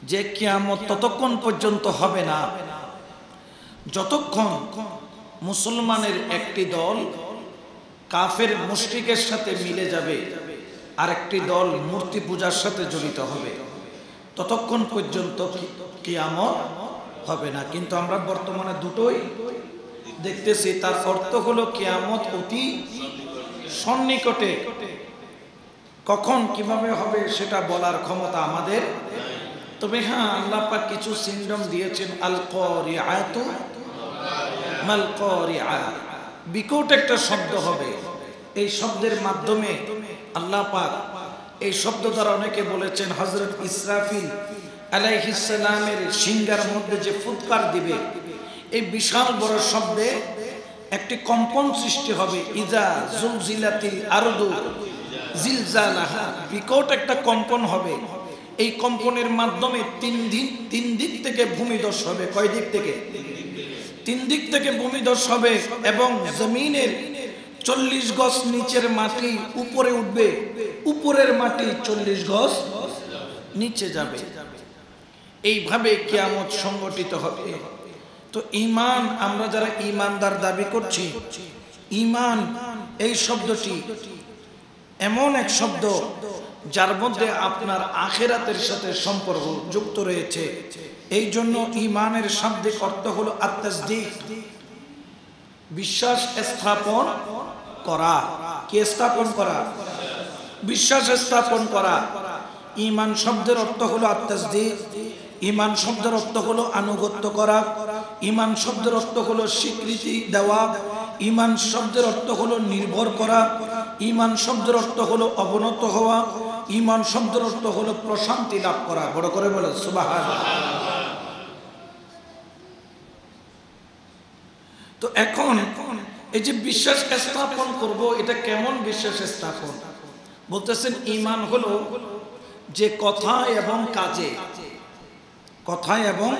যে কিয়ামত ততক্ষণ পর্যন্ত হবে না যতক্ষণ মুসলমানের একটি দল কাফের মুশরিকের সাথে মিলে যাবে আর একটি দল মূর্তি পূজার সাথে জড়িত হবে, ততক্ষণ পর্যন্ত কিয়ামত হবে না। কিন্তু আমরা বর্তমানে দুটোই দেখতেছি। তার অর্থ হলো কিয়ামত অতি সন্নিকটে। কখন কিভাবে হবে সেটা বলার ক্ষমতা আমাদের, তবে হ্যাঁ আল্লাহ পাক কিছু সিনড্রোম দিয়েছেন। আল কারিআতু মাল কারিআ, বিকট একটা শব্দ হবে। এই শব্দের মাধ্যমে আল্লাহ পাক, এই শব্দ দ্বারা অনেকে বলেছেন হযরত ইসরাফিল আলাইহিস সালামের সিংহার মধ্যে যে ফুৎকার দিবে, এই বিশাল বড় শব্দে একটি কম্পন সৃষ্টি হবে। ইজা জুলজিলাতিল আরদু জিলজালাহা, বিকট একটা কম্পন হবে। এই কম্পনের মাধ্যমে তিন দিক থেকে ভূমিধস হবে। কয় দিক থেকে? তিন দিক থেকে ভূমিধস হবে এবং জমিনের 40 গজ নিচের মাটি উপরে উঠবে, উপরের মাটি 40 গজ নিচে যাবে। এইভাবে কিয়ামত সংগঠিত হবে। তো ঈমান, আমরা যারা ঈমানদার দাবি করছি, ঈমান এই শব্দটি এমন এক শব্দ যার মধ্যে আপনার আখিরাতের সাথে সম্পর্ক যুক্ত রয়েছে। এই জন্য ঈমানের শাব্দিক অর্থ হলো আত-তাসদীক, বিশ্বাস স্থাপন করা। কি স্থাপন করা? বিশ্বাস স্থাপন করা। ঈমান শব্দের অর্থ হলো আত-তাসদীক, ঈমান শব্দের অর্থ হলো আনুগত্য করা, ঈমান শব্দের অর্থ হলো স্বীকৃতি দেওয়া, ঈমান শব্দের অর্থ হলো নির্ভর করা, ঈমান শব্দের অর্থ হলো অবনত হওয়া, ঈমান শব্দের অর্থ হলো প্রশান্তি লাভ করা। বড় করে বলে সুবহানাল্লাহ। তো এখন এই যে বিশ্বাস স্থাপন করব, এটা কেমন বিশ্বাস স্থাপন? বলতেছেন ঈমান হলো যে কথায় এবং কাজে, কথায় এবং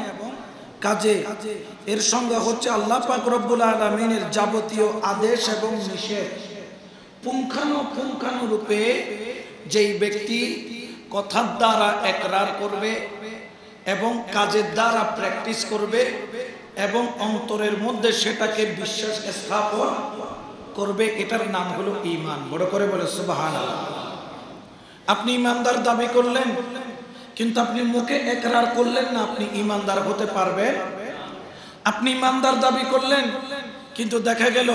কাজে, এর সঙ্গে হচ্ছে আল্লাহ পাক রব্বুল আলামিনের যাবতীয় আদেশ এবং নিষেধ পুঙ্খানুপুঙ্খানুরূপে যেই ব্যক্তি কথার দ্বারা একরার করবে এবং কাজের দ্বারা প্র্যাকটিস করবে এবং অন্তরের মধ্যে সেটাকে বিশ্বাস স্থাপন করবে, এটার নাম হলো ঈমান। বড় করে বলে সুবহানাল্লাহ। আপনি ঈমানদার দাবি করলেন কিন্তু আপনি মুখে একরার করলেন না, আপনি ঈমানদার হতে পারবেন? আপনি ঈমানদার দাবি করলেন কিন্তু দেখা গেল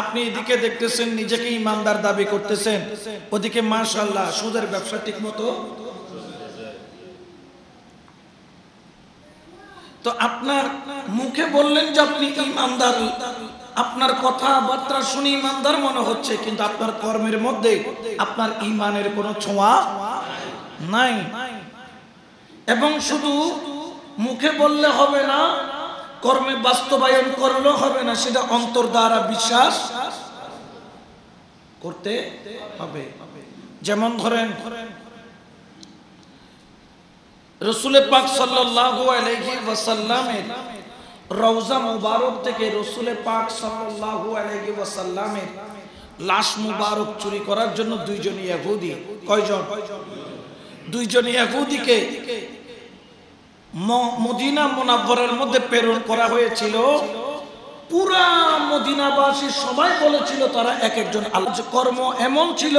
আপনি এদিকে দেখতেছেন নিজেকে ঈমানদার দাবি করতেছেন, ওদিকে মাশাআল্লাহ সুদের ব্যবসা ঠিক মতো। তো আপনার মুখে বললেন যে আপনি ঈমানদার, আপনার কথাবার্তা শুনে ঈমানদার মনে হচ্ছে, কিন্তু আপনার কর্মের মধ্যে আপনার ঈমানের কোনো ছোঁয়া নাই। এবং শুধু মুখে বললে হবে না, কর্মে বাস্তবায়ন করলেও হবে না, সেটা অন্তর দ্বারা বিশ্বাস করতে হবে। যেমন ধরেন রাসূল পাক সাল্লাল্লাহু আলাইহি ওয়াসাল্লামের রওজা মুবারক থেকে রাসূল পাক সাল্লাল্লাহু আলাইহি ওয়াসাল্লামের লাশ মুবারক চুরি করার জন্য দুইজন ইহুদি, কয়জন? দুইজন ইহুদিকে মদিনা মুনাওয়ারার মধ্যে প্রেরণ করা হয়েছিল। পুরা মদিনাবাসী সবাই বলেছিল তারা এক একজন আল্লাহ, কর্ম এমন ছিল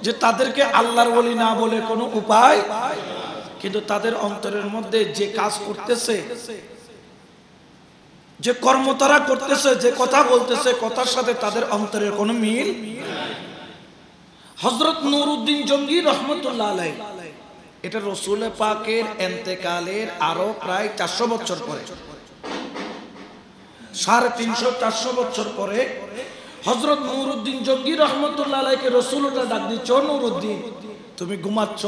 যে তাদেরকে আল্লাহর ওলি না বলে কোনো উপায়, কিন্তু তাদের অন্তরের মধ্যে যে কাজ করতেছে, যে কর্ম তারা করতেছে, যে কথা বলতেছে, কথার সাথে তাদের অন্তরের কোনো মিল। হযরত নুরউদ্দিন জঙ্গি রহমতুল্লাহ আলাইহি, এটা রাসূল পাকের ইন্তেকালের আরো প্রায় 400 বছর পরে, 350-400 বছর পরে হযরত নুরউদ্দিন জঙ্গি রহমতুল্লাহ আলাইহিকে রাসূলুল্লাহ ডাক দিচ্ছে, নুরউদ্দিন তুমি ঘুমাচ্ছ,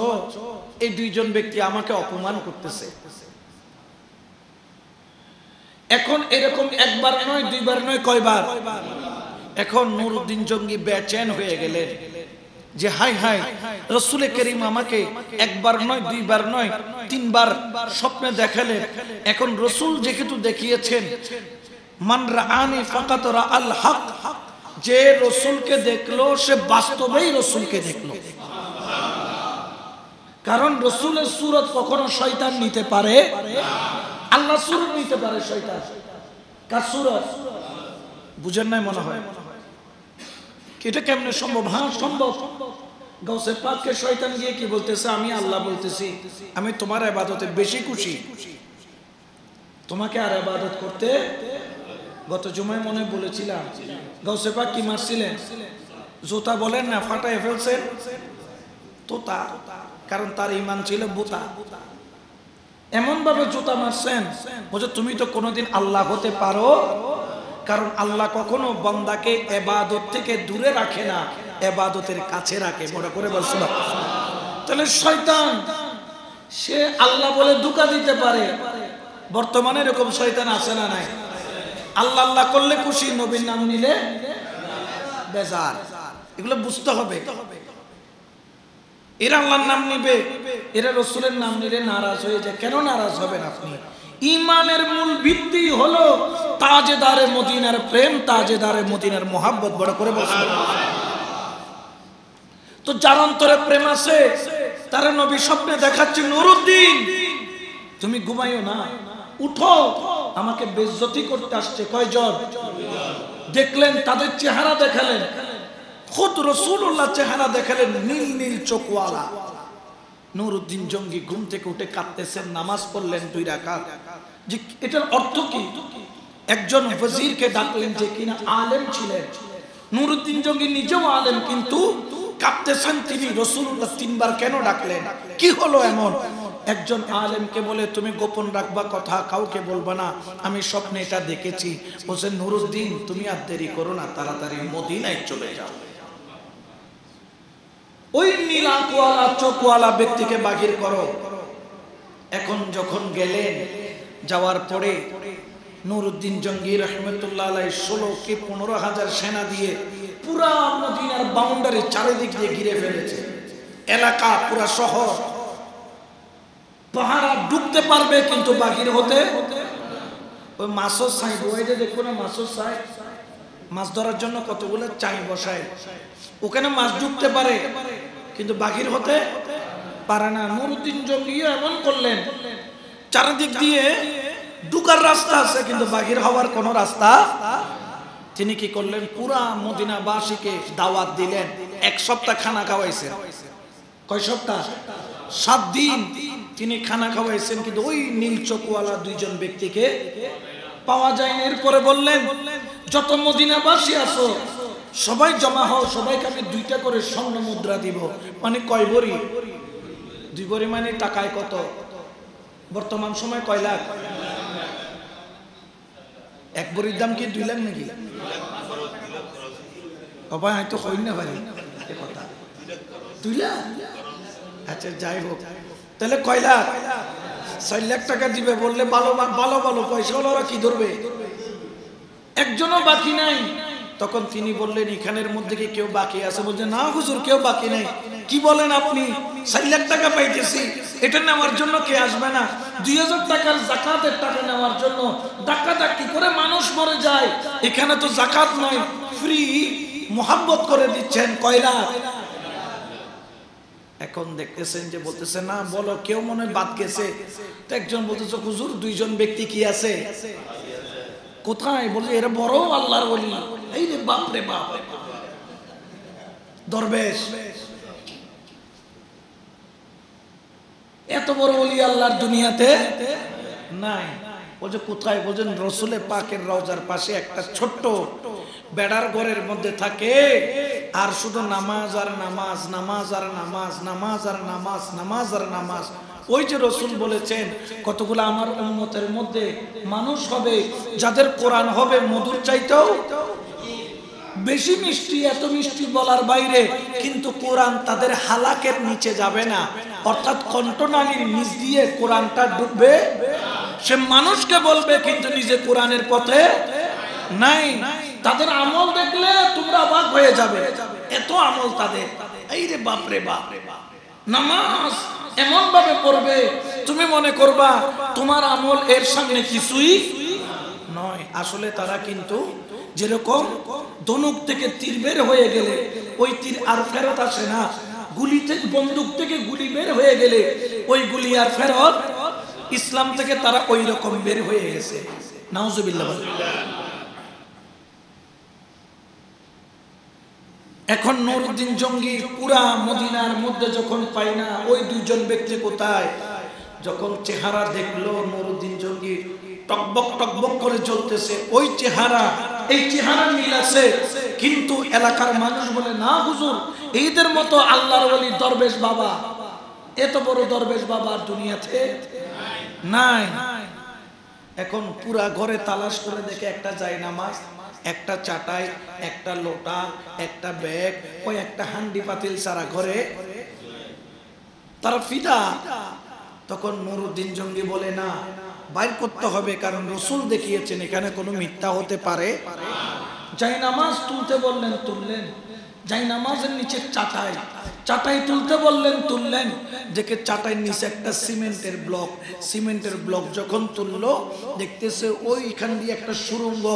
এই দুইজন ব্যক্তি আমাকে অপমান করতেছে। এখন এরকম একবার নয়, দুইবার নয়, কয়বার? এখন নুরউদ্দিন জঙ্গি বেচেন হয়ে গেলেন যে হাই হাই, রাসূল করিম আমাকে একবার নয়, দুইবার নয়, তিনবার স্বপ্নে দেখালেন। এখন রাসূল যেহেতু দেখিয়েছেন মান রাআনি ফাকাত রাআল হক, যে রাসূলকে দেখলো সে বাস্তবেই রাসূলকে দেখলো। কারণ রসুলের সুরত কখনো শয়তান নিতে পারে, আল্লাহ সুরত নিতে পারে শয়তান। কার সুরত বুঝেন নাই মনে হয়? এটা কেমনে সম্ভব? হ্যাঁ সম্ভব। গাউসে পাককে শয়তান গিয়ে কি বলতেছে? আমি আল্লাহ বলতেছি আমি তোমার ইবাদতে বেশি খুশি, তোমাকে আর ইবাদত করতে। গত জুমায় মনে বলেছিলাম গাউসে পাক কি মারছিলেন? জুতা বলেন না, ফাটায় ফেলছেন তোতা, কারণ তার ঈমান ছিল বোতা। এমন ভাবে জুতা মারছেন বলছে তুমি তো কোনোদিন আল্লাহ হতে পারো, কারণ আল্লাহ কখনো বান্দাকে ইবাদত থেকে দূরে রাখে না, ইবাদতের কাছে রাখে। বড় করে বলছিল। তাহলে শয়তান সে আল্লাহ বলে ধোঁকা দিতে পারে। বর্তমানে এরকম শয়তান আছে না নাই? আল্লাহ আল্লাহ করলে খুশি, নবীর নাম নিলে বেজার। এগুলো বুঝতে হবে। এরা আল্লাহর নাম নিবে, এরা রসুলের নাম নিলে নারাজ হয়ে যায়। কেন নারাজ হবেন আপনি? ঈমানের মূল ভিত্তি হলো তাজেদারে মদিনার প্রেম, তাজেদারে মদিনার মোহাব্বত। বড় করে বলছেন। তো যার অন্তরে প্রেম আছে তারা নবী স্বপ্নে দেখাচ্ছে, নুরুদ্দিন তুমি ঘুমাইও না, উঠো, আমাকে বেইজ্জতি করতে আসছে কয়জন। দেখলেন তাদের চেহারা দেখালেন, খুদ রাসূলুল্লাহ চেহারা দেখালেন, নীল নীল চোখওয়ালা। নুরুদ্দিন জঙ্গি ঘুম থেকে উঠে কাঁদতেছেন, নামাজ পড়লেন 2 রাকাত। যে এটার অর্থ কি? একজন ওয়াজিরকে ডাকলেন যে কিনা আলেম ছিলেন। নুরুদ্দিন জঙ্গি নিজেও আলেম, কিন্তু কাঁদতেছেন তিনি। রাসূলুল্লাহ 3 বার কেন ডাকলেন? কি হলো এমন? একজন আলেমকে বলে তুমি গোপন রাখবা কথা, কাউকে বলবা না, আমি স্বপ্নে এটা দেখেছি। বলছেন নুরুদ্দিন তুমি আর দেরি করো না, তাড়াতাড়ি মদিনায় চলে যাও। ওই নীলাকওয়ালা চোখওয়ালা ব্যক্তিকে বাহির করো। এখন যখন গেলেন, যাওয়ার পরে নুরুদ্দিন জঙ্গি রহমতুল্লাহ আলাইহি 16 কি 15,000 সেনা দিয়ে পুরা মদিনার বাউন্ডারি চারিদিক দিয়ে ঘিরে ফেলেছে। এলাকা পুরা শহর পাহারা ঢুকতে পারবে কিন্তু বাহির হতে। ওই মাছও ছাই বইতে দেখো না, মাছও ছাই, মাছ ধরার জন্য কতগুলো চাই বসায়, ওখানে মাছ ঢুকতে পারে কিন্তু বাহির হতে পারে না। নুরুদ্দিন জঙ্গি এমন করলেন, চারিদিক দিয়ে ঢুকার রাস্তা আছে কিন্তু বাহির হওয়ার কোনো রাস্তা। তিনি কি করলেন? পুরা মদিনাবাসীকে দাওয়াত দিলেন। 1 সপ্তাহ খানা খাওয়াইছেন। কয় সপ্তাহ? 7 দিন তিনি খানা খাওয়াইছেন, কিন্তু ওই নীল চোখওয়ালা 2 জন ব্যক্তিকে পাওয়া যায় না। এরপরে বললেন যত মদিনাবাসী আছো সবাই জমা হও, সবাইকে আমি 2টা করে স্বর্ণ মুদ্রা দিব। মানে কয় ভরি? 2 ভরি মানে টাকায় কত? বর্তমান সময় কয় লাখ? 1 ভরির দাম কি 2 লাখ নাকি? বাবা হয়তো কই না পারি এ কথা। 2 লাখ? আচ্ছা যাই হোক, তাহলে কয় লাখ? 4 লাখ টাকা দিবে বললে ভালো ভালো ভালো পয়সা হলো, ওরা কি ধরবে? একজনও বাকি নাই। তখন তিনি বললেন এখানের মধ্যে কি কেউ বাকি আছে? বলছে না হুজুর, কেউ বাকি নাই। কি বলেন আপনি? 4 লাখ টাকা পাইতেছি, এটা নেওয়ার জন্য কে আসবে না? 2000 টাকার যাকাতের টাকা নেওয়ার জন্য ডাকাডাকি করে মানুষ মরে যায়। এখানে তো যাকাত নয়, ফ্রি মোহাব্বত করে দিচ্ছেন। কয় লাখ? এখন দেখতেছেন যে বলতেছে না, বলো কেউ মনে বাদ গেছে। তো একজন বলতেছে হুজুর 2 জন ব্যক্তি কি আছে? কোথায়? বলছে এরা বড় আল্লাহর ওলি। এই রে বাপ রে বাপ, দরবেশ এত বড় ওলি আল্লাহর দুনিয়াতে নাই। বলছে কোথায়? বলছেন রসুলে পাকের রওজার পাশে একটা ছোট্ট বেড়ার ঘরের মধ্যে থাকে, আর শুধু নামাজ আর নামাজ, নামাজ আর নামাজ, নামাজ আর নামাজ, নামাজ আর নামাজ। ওই যে রসুল বলেছেন কতগুলো আমার উম্মতের মধ্যে মানুষ হবে যাদের কোরআন হবে মধুর চাইতেও বেশি মিষ্টি। এত মিষ্টি বলার বাইরে, কিন্তু কোরআন তাদের হালাকের নিচে যাবে না, অর্থাৎ কণ্ঠনালীর নিচ দিয়ে কোরআনটা ঢুকবে। সে মানুষকে বলবে কিন্তু নিজে কোরআনের পথে নাই। তাদের আমল দেখলে তোমরা অবাক হয়ে যাবে, এত আমল তাদের। এই রে বাপ রে বাপ, নামাজ এমন ভাবে পড়বে তুমি মনে করবা তোমার আমল এর সামনে কিছুই নয়। আসলে তারা কিন্তু যেরকম ধনুক থেকে তীর বের হয়ে গেলে ওই তীর আর ফেরত আসে না, গুলি থেকে, বন্দুক থেকে গুলি বের হয়ে গেলে ওই গুলি আর ফেরত, ইসলাম থেকে তারা ওই রকম বের হয়ে গেছে। নাউজুবিল্লাহ। এখন নুরউদ্দিন জঙ্গি পুরা মদিনার মধ্যে যখন পায় না ওই দুইজন ব্যক্তি কোথায়, যখন চেহারা দেখলো নুরউদ্দিন জঙ্গি টকবক টকবক করে জ্বলতেছে, ওই চেহারা এই চেহারা মিল আছে, কিন্তু এলাকার মানুষ বলে না হুজুর, এইদের মতো আল্লাহর ওলি দরবেশ বাবা, এত বড় দরবেশ বাবা আর দুনিয়াতে নাই। এখন পুরা ঘরে তালাশ করে দেখে একটা জায়নামাজ, একটা চাটাই, একটা লোটা, একটা ব্যাগ, ওই একটা হান্ডি পাতিল সারা ঘরে তারা ফিদা। তখন নুরউদ্দিন জঙ্গি বলে না, বাইর করতে হবে, কারণ রসুল দেখিয়েছেন এখানে কোনো মিথ্যা হতে পারে। জায়নামাজ তুলতে বললেন, তুললেন। জায়নামাজের নিচে চাটাই, চাটাই তুলতে বললেন, তুললেন। দেখে চাটাইয়ের নিচে একটা সিমেন্টের ব্লক, সিমেন্টের ব্লক যখন তুললো দেখতেছে ওইখান দিয়ে একটা সুড়ঙ্গ,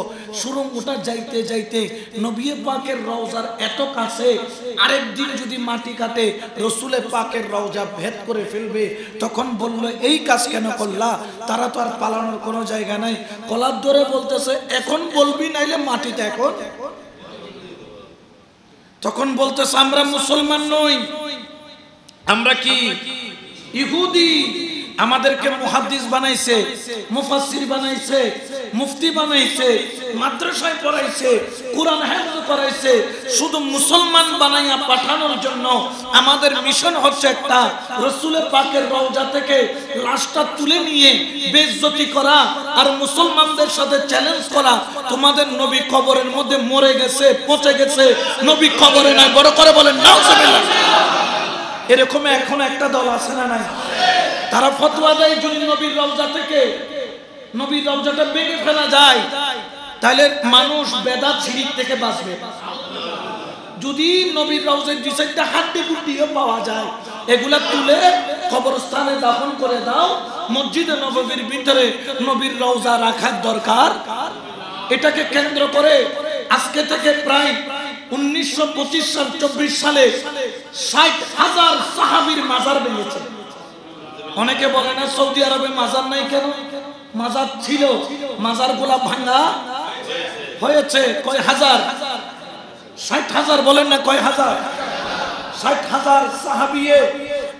সুড়ঙ্গটা যাইতে যাইতে নবী পাকের রওজার এত কাছে, আরেকদিন যদি মাটি কাটে রসুলের পাকের রওজা ভেদ করে ফেলবে। তখন বলল এই কাজ কেন করলা, তারা তো আর পালানোর কোনো জায়গা নাই। কলার ধরে বলতেছে এখন বলবি, নাইলে মাটিতে এখন। তখন বলতেছে আমরা মুসলমান নই, আমরা কি ইহুদি। আমাদেরকে মুহাদ্দিস বানাইছে, মুফাসসির বানাইছে, মুফতি বানাইছে, মাদ্রাসায় পড়াইছে, কোরআন হেফজ করাইছে, শুধু মুসলমান বানাইয়া পাঠানোর জন্য। আমাদের মিশন হচ্ছে একটা, রাসূলের পাকের রওজা থেকে লাশটা তুলে নিয়ে বেইজ্জতি করা আর মুসলমানদের সাথে চ্যালেঞ্জ করা, তোমাদের নবী কবরের মধ্যে মরে গেছে, পচে গেছে, নবী কবরে নাই। বড় করে বলেন নাউজুবিল্লাহ। এরকম এখন একটা দল আছে না নাই? তারা ফতোয়া দেয় যদি নবীর রওজা থেকে, নবীর রওজাটা ভেঙে ফেলা যায়, তাহলে মানুষ বেদাত শিরক থেকে বাঁচবে। যদি নবীর রওজায় দুই চারটা হাড্ডি গুড্ডিও পাওয়া যায়, এগুলা তুলে কবরস্থানে দাফন করে দাও। মসজিদে নববীর ভিতরে নবীর রওজা রাখার দরকার। এটাকে কেন্দ্র করে আজকে থেকে প্রায় 1925 সাল 24 সালে 60,000 সাহাবীর মাজার ভেঙেছে। অনেকে বলে না সৌদি আরবে মাজার নাই কেন? মাজার ছিল, মাজারগুলা ভাঙা হয়েছে। কয় হাজার? 60,000 বলেন না, কয় হাজার? 60,000 সাহাবিয়ে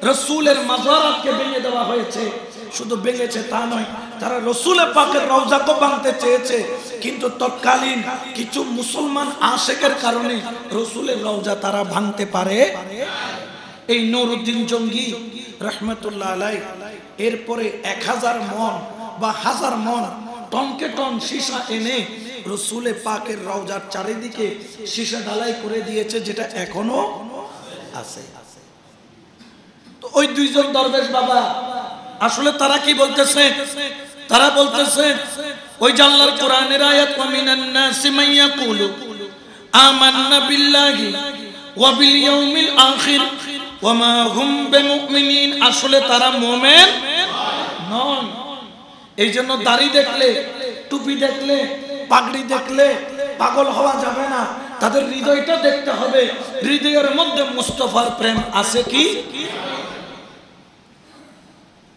রাসূলের মাজারকে ভেঙে দেওয়া হয়েছে। শুধু ভেঙেছে তা নয়, তারা রাসূলের পাকের রওজাকে ভাঙতে চেয়েছে, কিন্তু তৎকালীন কিছু মুসলমান আশেকের কারণে রাসূলের রওজা তারা ভাঙতে পারে। এই নুরউদ্দিন জঙ্গি রাহমাতুল্লাহ আলাইহি এরপরে 1000 মন বা 1000 মন টনকে টন সীসা এনে রাসূলের পাকের রওজার চারিদিকে সীসা ঢালাই করে দিয়েছে, যেটা এখনো আছে। তো ওই দুইজন দরবেশ বাবা আসলে তারা কি বলতেছে? তারা বলতেছে ওই আল্লাহর কোরআনের আয়াত, ওয়া মিনান নাসি মান ইয়াকুলু আমান্না বিল্লাহি ওয়া বিল ইয়াউমিল আখির ওয়া মা হুম বিমুমিনিন। আসলে তারা মুমিন নন। এই জন্য দাড়ি দেখলে, টুপি দেখলে, পাগড়ি দেখলে পাগল হওয়া যাবে না, তাদের হৃদয়টা দেখতে হবে, হৃদয়ের মধ্যে মুস্তাফার প্রেম আছে কি।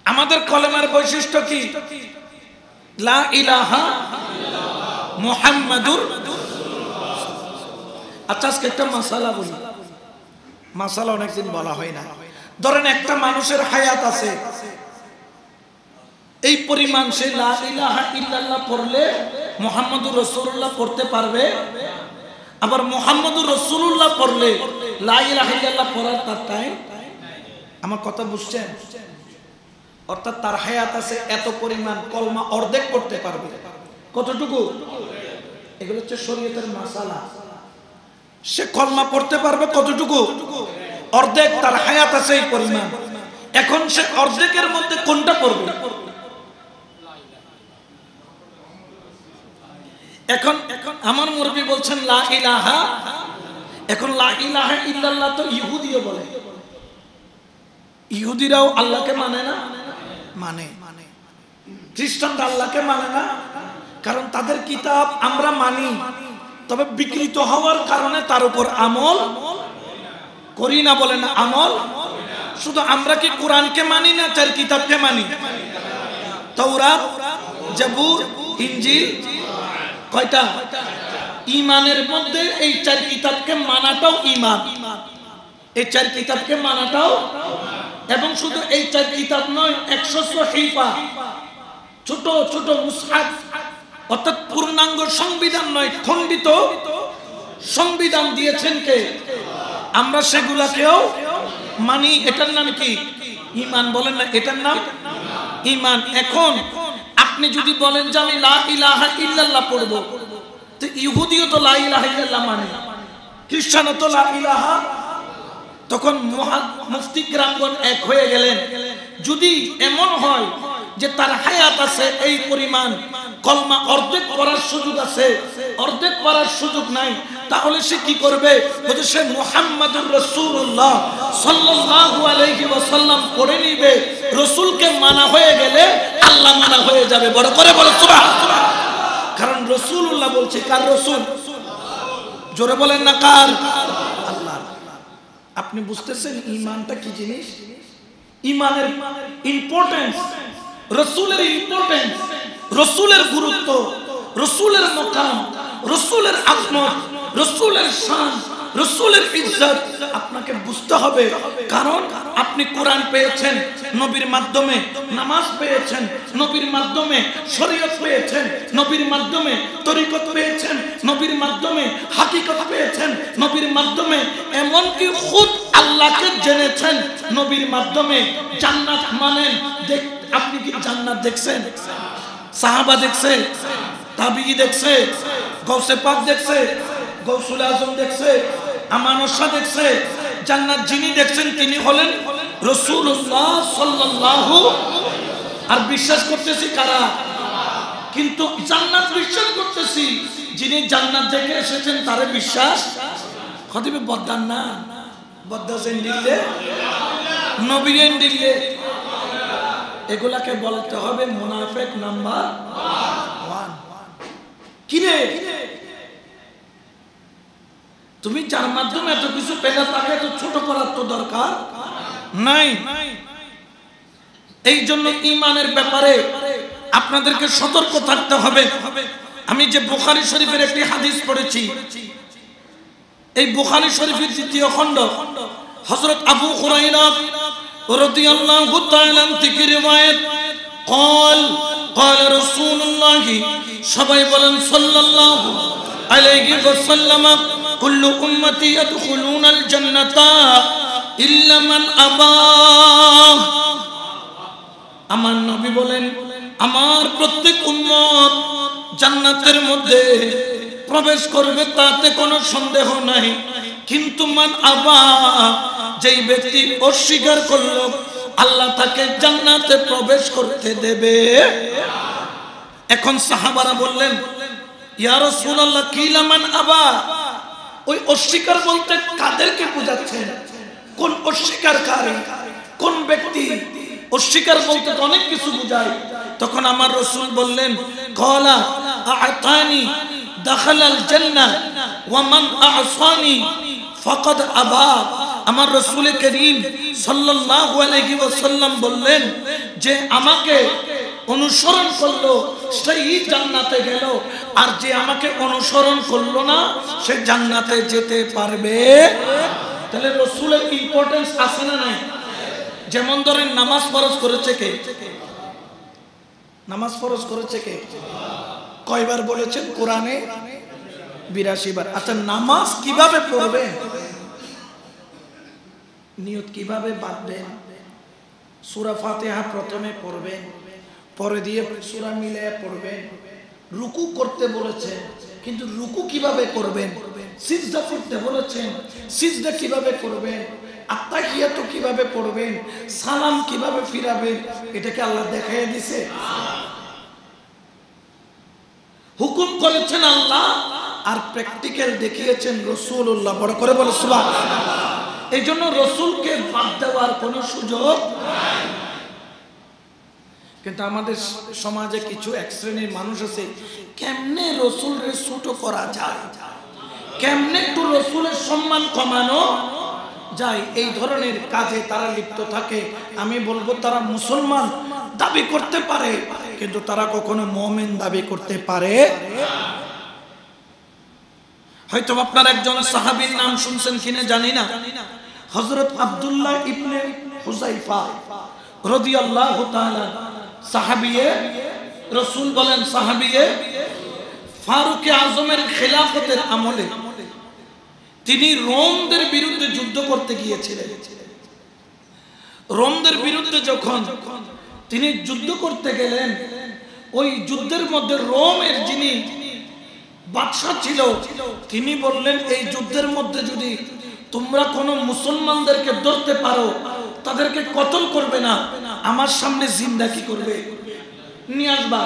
আমাদের কলেমার বৈশিষ্ট্য কি? লা ইলাহা মুহাম্মাদুর। আচ্ছা আজকে একটা মাসালা বলি, মাসালা অনেকদিন বলা হয় না। ধরেন একটা মানুষের হায়াত আছে, এই পরিমাণ সে লা ইলাহা ইল্লাল্লাহ পড়লে মুহাম্মাদুর রাসূলুল্লাহ পড়তে পারবে, আবার মুহাম্মাদুর রাসূলুল্লাহ পড়লে লা ইলাহা ইল্লাল্লাহ পড়ার তার টাইম। আমার কথা বুঝছেন? অর্থাৎ তার হায়াত আছে এত পরিমাণ, কলমা অর্ধেক করতে পারবে। কতটুকু? এগুলো হচ্ছে শরীয়তের মাসালা। সে কলমা পড়তে পারবে কতটুকু? অর্ধেক। তার হায়াত আছে এই পরিমাণ। এখন সে অর্ধেকের মধ্যে কোনটা পড়বে? এখন আমার মুরব্বি বলছেন লা ইলাহা। এখন লা ইলাহা ইল্লাল্লাহ তো ইহুদিও বলে। ইহুদিরাও আল্লাহকে মানে না? মানে। খ্রিস্টানরা আল্লাহকে মানে না, কারণ তাদের কিতাব আমরা মানি, তবে বিকৃত হওয়ার কারণে তার উপর আমল করি না, বলে না আমল। শুধু আমরা কি কোরআনকে মানি না 4 কিতাবকে মানি? তাওরাত, জাবুর, ইনজিল, কয়টা? ঈমানের মধ্যে এই 4 কিতাবকে মানাটাও ঈমান, এই 4 কিতাবকে মানাটাও। এবং শুধু এই 4 কিতাব নয়, 100 সহিফা, ছোট ছোট মুসহাফ, অর্থাৎ পূর্ণাঙ্গ সংবিধান নয়, খণ্ডিত সংবিধান দিয়েছেন কে? আমরা সেগুলাকেও মানি। এটার নাম কি? ঈমান। বলেন না, এটার নাম ঈমান। এখন আপনি যদি বলেন যে আমি লা ইলাহা ইল্লাল্লাহ পড়ব, তো ইহুদিও তো লা ইলাহা ইল্লাল্লাহ মানে, খ্রিস্টানও তো লা ইলাহা। তখন মুফতি কিরামগণ এক হয়ে গেলেন, যদি এমন হয় যে তার হায়াত আছে এই পরিমাণ, কলমা অর্ধেক পড়ার সুযোগ আছে, অর্ধেক পড়ার সুযোগ নাই, তাহলে সে কি করবে? বলে সে মুহাম্মাদুর রাসূলুল্লাহ সাল্লাল্লাহু আলাইহি ওয়াসাল্লাম পড়ে নিবে। রাসূলকে মানা হয়ে গেলে আল্লাহ মানা হয়ে যাবে। বড় করে বলো সুবহানাল্লাহ। কারণ রাসূলুল্লাহ বলছে, কার রাসূল? জোরে বলেন না, কার? আল্লাহ। আপনি বুঝতেছেন ঈমানটা কি জিনিস? ঈমানের ইম্পর্টেন্স, রাসূলের ইম্পর্টেন্স, রাসূলের গুরুত্ব, রাসূলের মাকাম, রাসূলের আজমত, রাসূলের শান, রাসূলের ইজ্জত আপনাকে বুঝতে হবে। কারণ আপনি কোরআন পেয়েছেন নবীর মাধ্যমে, নামাজ পেয়েছেন নবীর মাধ্যমে, শরীয়ত পেয়েছেন নবীর মাধ্যমে, তরিকত পেয়েছেন নবীর মাধ্যমে, হাকিকত পেয়েছেন নবীর মাধ্যমে, এমনকি খুদ আল্লাহকে জেনেছেন নবীর মাধ্যমে। জান্নাত মানেন, আপনি কি জান্নাত দেখছেন? সাহাবা দেখছে, তাবিঈ দেখছে, গৌসে পাক দেখছে, গৌসুল আজম দেখছে, আমানত শাহ দেখছে। জান্নাত যিনি দেখছেন তিনি হলেন রাসূলুল্লাহ সাল্লাল্লাহু। আর বিশ্বাস করতেছি কারা? কিন্তু জান্নাত বিশ্বাস করতেছি, যিনি জান্নাত দেখে এসেছেন তারে বিশ্বাস খতিবে বদদান না, বদদাসেন দিলে নবীন দিলে, এগুলাকে বলতে হবে মুনাফিক নাম্বার 1। কিরে তুমি যার মাধ্যমে এত কিছু পেলে তাকে তো ছোট করার তো দরকার নাই। এই জন্য ঈমানের ব্যাপারে আপনাদেরকে সতর্ক থাকতে হবে। আমি যে বুখারী শরীফের একটি হাদিস পড়েছি, এই বুখারী শরীফের 2য় খণ্ড, হযরত আবু হুরায়রা রাদিয়াল্লাহু তাআলা থেকে riwayat, قال قال رسول الله, সবাই বলেন সাল্লাল্লাহু আলাইহি ওয়াসাল্লাম, كل امتي يدخلون الجنه الا من ابى। আমার নবী বলেন, আমার প্রত্যেক উম্মত জান্নাতের মধ্যে প্রবেশ করবে, তাতে কোনো সন্দেহ নাই, কিন্তু মান আবা, যেই ব্যক্তি অস্বীকার করলো আল্লাহ তাকে জান্নাতে প্রবেশ করতে দেবে। এখন সাহাবারা বললেন, ইয়া রাসূলুল্লাহ কিলা মান আবা, ওই অস্বীকার বলতে কাদেরকে বোঝাচ্ছেন? কোন অস্বীকারকারী, কোন ব্যক্তি? অস্বীকার বলতে অনেক কিছু বোঝায়। তখন আমার রাসূল বললেন, ক্বালা আ'তানি দাখালাল জান্নাহ ওয়া মান আ'সানি ফাকাদ আবা। আমার রাসূল করিম সাল্লাল্লাহু আলাইহি ওয়াসাল্লাম বললেন যে আমাকে অনুসরণ করলো সেই জান্নাতে গেল, আর যে আমাকে অনুসরণ করলো না সে জান্নাতে যেতে পারবে। তাহলে রাসূলের ইম্পর্টেন্স আছে না নাই? যেমন ধরেন নামাজ ফরজ করেছে কে? নামাজ ফরজ করেছে কে? কয়বার বলেছেন কোরআনে? 82 বার। আচ্ছা, নামাজ কিভাবে পড়বেন? নিয়ত কিভাবে বাঁধবেন? সূরা ফাতিহা প্রথমে পড়বেন, পরে দিয়ে সূরা মিলিয়ে পড়বেন। রুকু করতে বলেছেন, কিন্তু রুকু কিভাবে করবেন? সিজদা করতে বলেছেন, সিজদা কিভাবে করবেন? আত্তাহিয়াতু কিভাবে পড়বেন? সালাম কিভাবে ফিরাবেন? এটা কি আল্লাহ দেখাইয়া দিয়েছে? হুকুম করেছেন আল্লাহ, আর প্র্যাকটিক্যাল দেখিয়েছেন রাসূলুল্লাহ। বড় করে বলো সুবহানাল্লাহ। এই জন্য রাসূলকে বাদ দেওয়ার কোনো সুযোগ নাই। কিন্তু আমাদের সমাজে কিছু এক শ্রেণীর মানুষ আছে, কেমনে রাসূলকে ছোট করা যায়, কেমনে একটু রাসূলের সম্মান কমানো যায়, এই ধরনের কাজে তারা লিপ্ত থাকে, আমি বলবো তারা মুসলমান দাবি করতে পারে, কিন্তু তারা কখনো মুমিন দাবি করতে পারে। হয়তো আপনার একজন সাহাবীর নাম শুনছেন কিনা জানি না, হযরত আব্দুল্লাহ ইবনে হুযায়ফা রাদিয়াল্লাহু তাআলা, সাহাবিয়ে রাসূল বলেন সাহাবিয়ে ফারুকে আজমের খেলাফতের আমলে তিনি রোমদের বিরুদ্ধে যুদ্ধ করতে গিয়েছিলেন। রোমদের বিরুদ্ধে যখন তিনি যুদ্ধ করতে গেলেন, ওই যুদ্ধের মধ্যে রোমের যিনি বাদশা ছিল তিনি বললেন, এই যুদ্ধের মধ্যে যদি তোমরা কোনো মুসলমানদেরকে ধরতে পারো তাদেরকে কতল করবে না, আমার সামনে জিন্দাকি করবে, নিয়ে আসবা।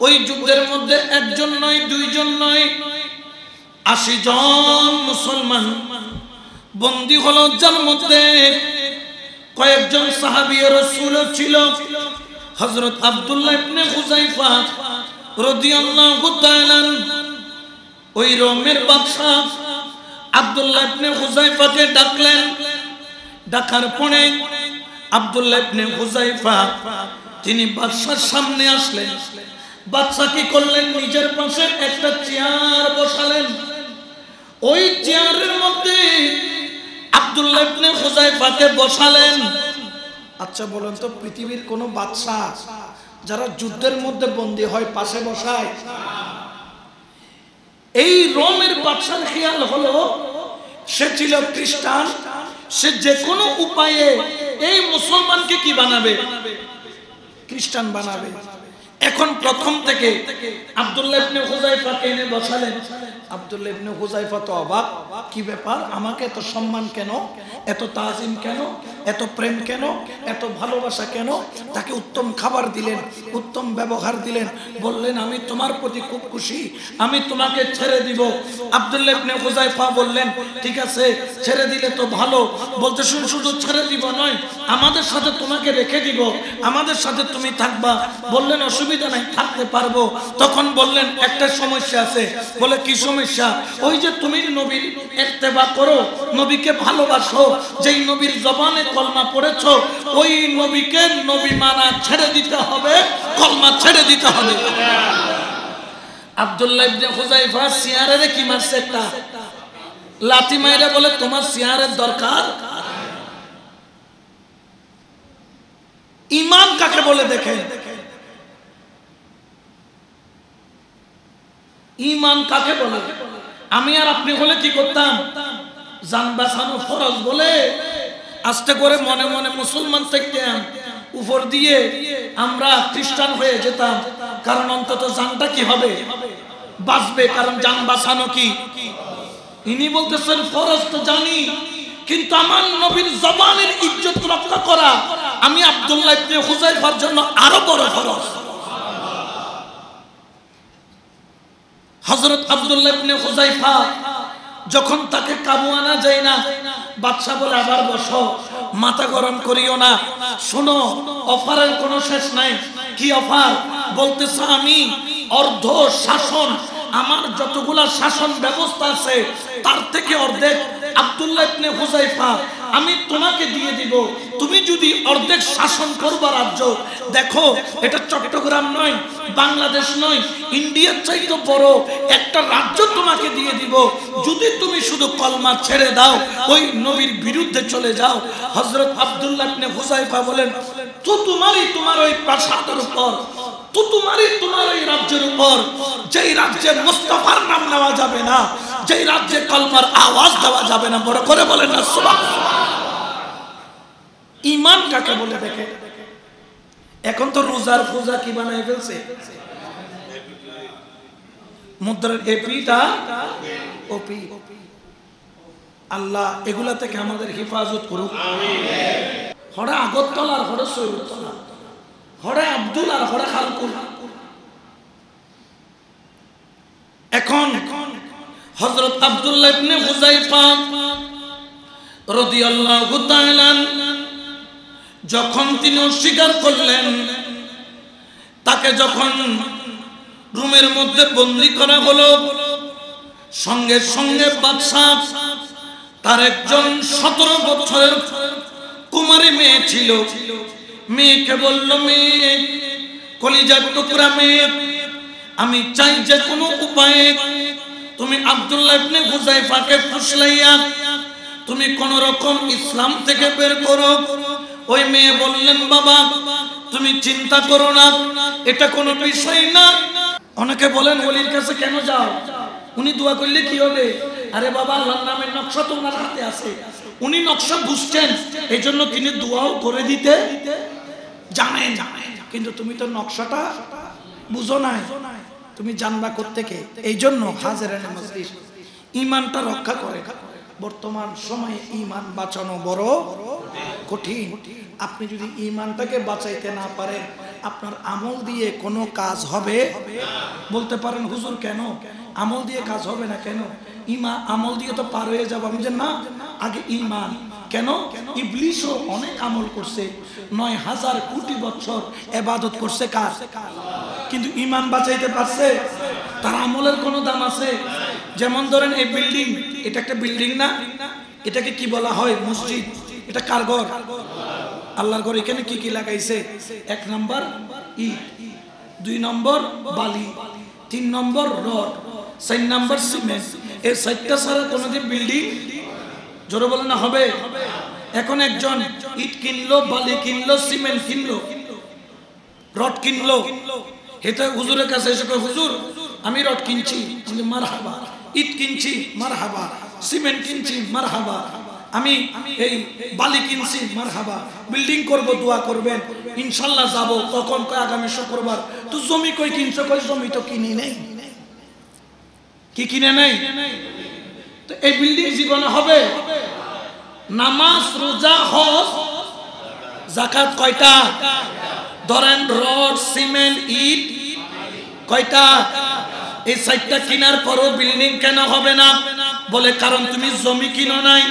ওই যুদ্ধের মধ্যে একজন নয়, দুইজন নয়, 80 জন মুসলমান বন্দী হলো, যার মধ্যে কয়েকজন সাহাবী রাসূল ছিল। হযরত আব্দুল্লাহ ইবনে হুযায়ফা রাদিয়াল্লাহু তাআলা ওই রোমের বাদশা আব্দুল্লাহ ইবনে হুযায়ফাকে ডাকলেন। ডাকার পরে আব্দুল্লাহ ইবনে হুযায়ফা তিনি বাদশার সামনে আসলেন। বাদশা কি করলেন, নিজের পাশে একটা চেয়ার বসালেন। ওই চেয়ারের মধ্যে আব্দুল্লাহ ইবনে হুযায়ফাকে বসালেন। আচ্ছা বলেন তো, পৃথিবীর কোন বাদশা যারা যুদ্ধের মধ্যে বন্দী হয় পাশে বসায়? এই রোমের বাদশার খেয়াল হলো, সে ছিল খ্রিস্টান, সে যে কোনো উপায়ে এই মুসলমানকে কি বানাবে, খ্রিস্টান বানাবে। এখন প্রথম থেকে আব্দুল্লাহ ইবনে হুযায়ফাকে এনে বসালেন। আব্দুল্লাহ ইবনে হুযায়ফা তো অবাক, কি ব্যাপার, আমাকে এত সম্মান কেন, এত তাজিম কেন, এত প্রেম কেন, এত ভালোবাসা কেন? তাকে উত্তম খাবার দিলেন, উত্তম ব্যবহার দিলেন, বললেন আমি তোমার প্রতি খুব খুশি, আমি তোমাকে ছেড়ে দিব। আব্দুল্লাহ ইবনে হুযায়ফা বললেন, ঠিক আছে ছেড়ে দিলে তো ভালো। বলতে শুধু ছেড়ে দিব নয়, আমাদের সাথে তোমাকে রেখে দিব, আমাদের সাথে তুমি থাকবা। বললেন অসুবিধা নাই, থাকতে পারবো। তখন বললেন একটা সমস্যা আছে। বলে কি সমস্যা? ওই যে তুমি নবীর ইত্তেবা করো, নবীকে ভালোবাসো, যেই নবীর জবানে কলমা পড়েছো, ওই নবীকে নবী মানা ছেড়ে দিতে হবে, কলমা ছেড়ে দিতে হবে। আব্দুল্লাহ ইবনে হুযায়ফা সিয়ারে কি মারছে, একটা লাথি মাইরা বলে তোমার সিয়ারের দরকার। ঈমান কাকে বলে দেখেন, ঈমান কাকে বলে? আমি আর আপনি হলে কি করতাম, জান বাঁচানো ফরজ বলে আস্তে করে মনে মনে মুসলমান থাকতাম, উপর দিয়ে আমরা খ্রিস্টান হয়ে যেতাম, কারণ অন্তত জানটা কি হবে, বাঁচবে, কারণ জান বাঁচানো কি। ইনি বলতেছেন ফরজ তো জানি, কিন্তু আমার নবীর জবানের ইজ্জত রক্ষা করা আমি আব্দুল্লাহ ইবনে হুযায়ফার জন্য আরো বড় ফরজ। হযরত আব্দুল্লাহ ইবনে হুযায়ফা যখন তাকে কাবু আনা যায় না, বাদশা বলে আবার বসো, মাথা গরম করিও না, শোনো অফারের কোনো শেষ নাই। কি অফার? বলতেছে আমি অর্ধ শাসন, আমার যতগুলা শাসন ব্যবস্থা আছে তার থেকে অর্ধেক আব্দুল্লাহ ইবনে হুযায়ফা আমি তোমাকে দিয়ে দিব। তুমি যদি অর্ধেক শাসন করবা রাজ্য, দেখো এটা চট্টগ্রাম নয়, বাংলাদেশ নয়, ইন্ডিয়ার চাইতে বড় একটা রাজ্য তোমাকে দিয়ে দিব, যদি তুমি শুধু কলমা ছেড়ে দাও, ওই নবীর বিরুদ্ধে চলে যাও। হযরত আব্দুল্লাহ ইবনে হুযায়ফা বলেন, তো তোমার ওই প্রাসাদের উপর, তো তোমার ওই রাজ্যের উপর, যেই রাজ্যে মুস্তাফার নাম নেওয়া যাবে না, যেই রাজ্যে কলমার আওয়াজ দেওয়া যাবে না, বড় করে বলেন না সুবহানাল্লাহ। ঈমান কাকে বলে দেখে? এখন তো রোজার পূজা কি বানায় ফেলছে, মুদ্রার এপিটা ওপি। আল্লাহ এগুলা থেকে আমাদের হেফাজত করুক। হরে আগরতলা আর হরে সৈয়দতলা, হরে আব্দুল আর হরে খালকুল। এখন হযরত আব্দুল্লাহ ইবনে হুযায়ফা রাদিয়াল্লাহু তাআলা যখন তিনি অস্বীকার করলেন, তাকে যখন রুমের মধ্যে বন্দী করা হলো, সঙ্গে সঙ্গে বাদশা তার একজন 17 বছরের কুমারী মেয়ে ছিল। মেয়েকে বলল, মেয়ে, কলিজার টুকরা মেয়ে, আমি চাই যে কোনো উপায়ে তুমি আব্দুল্লাহ ইবনে হুযায়ফাকে ফুসলাইয়া তুমি কোন রকম ইসলাম থেকে বের করো। ওই মেয়ে বললেন, বাবা তুমি চিন্তা করো না, এটা কোনো বিষয় না। অনেকে বলেন ওলির কাছে কেন যাও, উনি দোয়া করলে কি হবে? আরে বাবা, আল্লাহর নামের নকশা তো ওনার হাতে আছে, উনি নকশা বুঝছেন, এই জন্য তিনি দোয়াও করে দিতে জানেন। কিন্তু তুমি তো নকশাটা বুঝো নাই, তুমি জানবা কোত্থেকে? এই জন্য হাজেরান মজলিস ঈমানটা রক্ষা করে। বর্তমান সময়ে ঈমান বাঁচানো বড় কঠিন। আপনি যদি ঈমানটাকে বাঁচাইতে না পারেন, আপনার আমল দিয়ে কোনো কাজ হবে? বলতে পারেন হুজুর কেন আমল দিয়ে কাজ হবে না? কেন? আমল দিয়ে তো পার হয়ে যাবো। আমি যে না, আগে ঈমান। কেন? ইবলিসও অনেক আমল করছে, ৯,০০০ কোটি বছর ইবাদত করছে কার? কিন্তু ঈমান বাঁচাইতে পারছে? তার আমলের কোনো দাম আছে? যেমন ধরেন এই বিল্ডিং, এটা একটা বিল্ডিং না? এটাকে কি বলা হয়? মসজিদ। এটা কার ঘর? আল্লাহর ঘর। এখানে কি কি লাগাইছে? ১ নম্বর ইট, ২ নম্বর বালি, ৩ নম্বর রড, ৪ নম্বর সিমেন্ট। এই ৪টা ছাড়া কোনোদিন বিল্ডিং জোরে বলে না হবে? এখন একজন ইট কিনলো, বালি কিনলো, সিমেন্ট কিনলো, রড কিনলো, এটা হুজুরের কাছে এসে কয়, হুজুর আমি রড কিনছি, মারহাবা। ইট কিনছি, মারহাবা। সিমেন্ট কিনছি, মারহাবা। আমি এই বালি কিনছি, মারহাবা। বিল্ডিং করব, দোয়া করবেন, ইনশাল্লাহ যাব। তখন কয় আগামী শুক্রবার। তো জমি কই কিনছো? কই জমি তো কিনি নেই। কি কিনে নেই? তো এই বিল্ডিং জীবনে হবে? নামাজ, রোজা, হজ, যাকাত কয়টা? ধরেন রড, সিমেন্ট, ইট কয়টা? এই 4টা কেনার পরও বিল্ডিং কেন হবে না? বলে কারণ তুমি জমি কিনো নাই।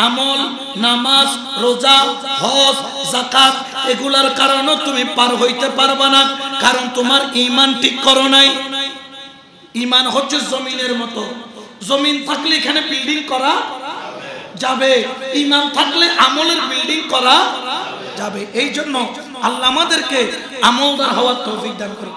আমল, নামাজ, রোজা, হজ, যাকাত এগুলার কারণে তুমি পার হইতে পারবা না, কারণ তোমার ঈমান ঠিক করো নাই। ঈমান হচ্ছে জমিনের মতো, জমিন থাকলে এখানে বিল্ডিং করা যাবে, ঈমান থাকলে আমলের বিল্ডিং করা যাবে। এই জন্য আল্লাহ আমাদেরকে আমলদার হওয়ার তৌফিক দান করুন।